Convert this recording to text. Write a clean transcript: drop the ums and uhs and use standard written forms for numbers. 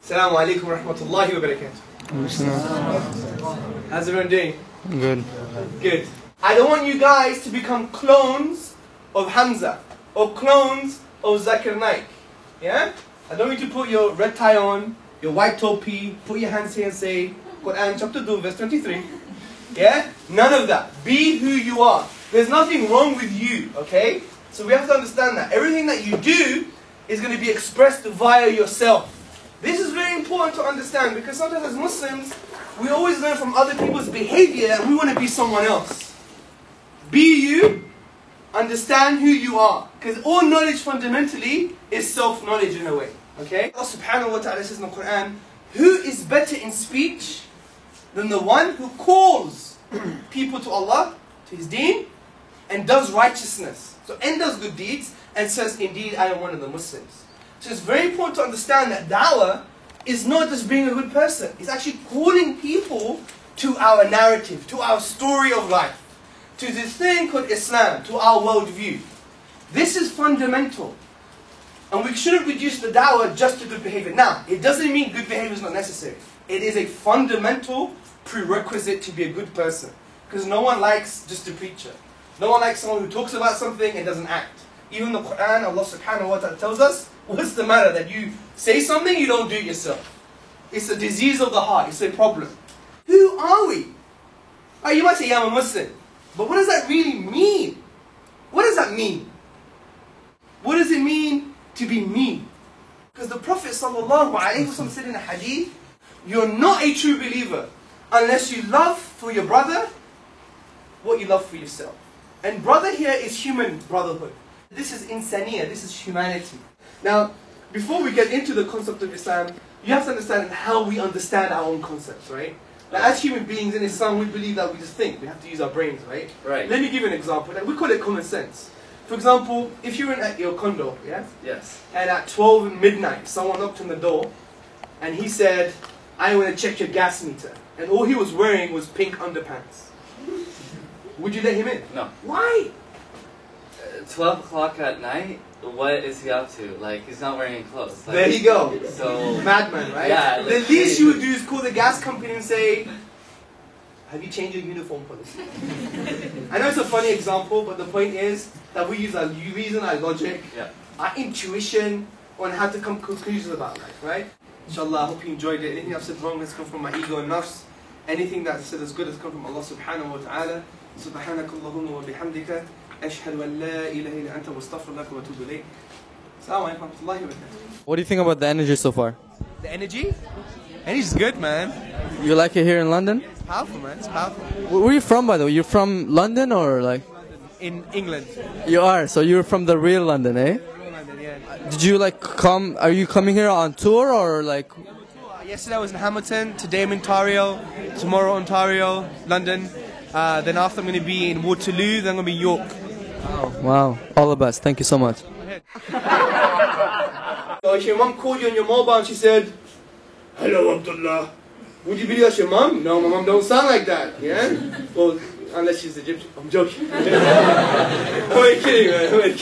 Assalamu alaikum wa rahmatullahi wa barakatuh. How's everyone doing? Good. Good. I don't want you guys to become clones of Hamza or clones of Zakir Naik. Yeah? I don't want you to put your red tie on, your white topi, put your hands here and say Quran chapter 2 verse 23. Yeah? None of that. Be who you are. There's nothing wrong with you, okay? So we have to understand that. Everything that you do is going to be expressed via yourself. This is very important to understand because sometimes as Muslims, we always learn from other people's behavior and we want to be someone else. Be you, understand who you are. Because all knowledge fundamentally is self-knowledge in a way. Okay? Allah subhanahu wa ta'ala says in the Quran, who is better in speech than the one who calls people to Allah, to His deen, and does righteousness. So, and does good deeds, and says, indeed, I am one of the Muslims. So it's very important to understand that da'wah is not just being a good person. It's actually calling people to our narrative, to our story of life, to this thing called Islam, to our worldview. This is fundamental. And we shouldn't reduce the da'wah just to good behavior. Now, it doesn't mean good behavior is not necessary. It is a fundamental prerequisite to be a good person. Because no one likes just a preacher. No one likes someone who talks about something and doesn't act. Even the Quran, Allah subhanahu wa ta'ala tells us, what's the matter that you say something, you don't do it yourself? It's a disease of the heart, it's a problem. Who are we? Oh, you might say, yeah, I'm a Muslim. But what does that really mean? What does that mean? What does it mean to be me? Because the Prophet sallallahu alaihi wasallam said in a hadith, you're not a true believer unless you love for your brother what you love for yourself. And brother here is human brotherhood. This is insaniya, this is humanity. Now, before we get into the concept of Islam, you have to understand how we understand our own concepts, right? Now, as human beings in Islam, we believe that we just think. We have to use our brains, right? Right. Let me give you an example. We call it common sense. For example, if you're at your condo, yeah? Yes. And at 12 midnight, someone knocked on the door, and he said, I want to check your gas meter. And all he was wearing was pink underpants. Would you let him in? No. Why? 12 o'clock at night? What is he up to? Like, he's not wearing any clothes. Like, There you go. So... Madman, right? Yeah. The least you would do is call the gas company and say, have you changed your uniform policy? I know it's a funny example, but the point is that we use our reason, our logic, our intuition on how to come to conclusions about life, right? Inshallah, I hope you enjoyed it. Anything I've said wrong has come from my ego and nafs. Anything that I said is good has come from Allah subhanahu wa ta'ala. سبحانك اللهم وبحمدك أشهد أن لا إله إلا أنت واستغفر لك وأتوب إليك. السلام عليكم ورحمة الله وبركاته. What do you think about the energy so far? The energy? Energy's good, man. You like it here in London? It's powerful, man. It's powerful. Where are you from, by the way? You're from London or like? In England. You are, so you're from the real London, eh? London, yeah. Did you like come, are you coming here on tour or like? Yesterday I was in Hamilton, today I'm in Ontario, tomorrow Ontario, London. Then after I'm going to be in Waterloo, then I'm going to be York. Wow, all the best. Thank you so much. So if your mom called you on your mobile and she said, hello Abdullah, would you believe that's your mom? No, my mom don't sound like that, yeah? Well, unless she's Egyptian. I'm joking. I'm kidding, man.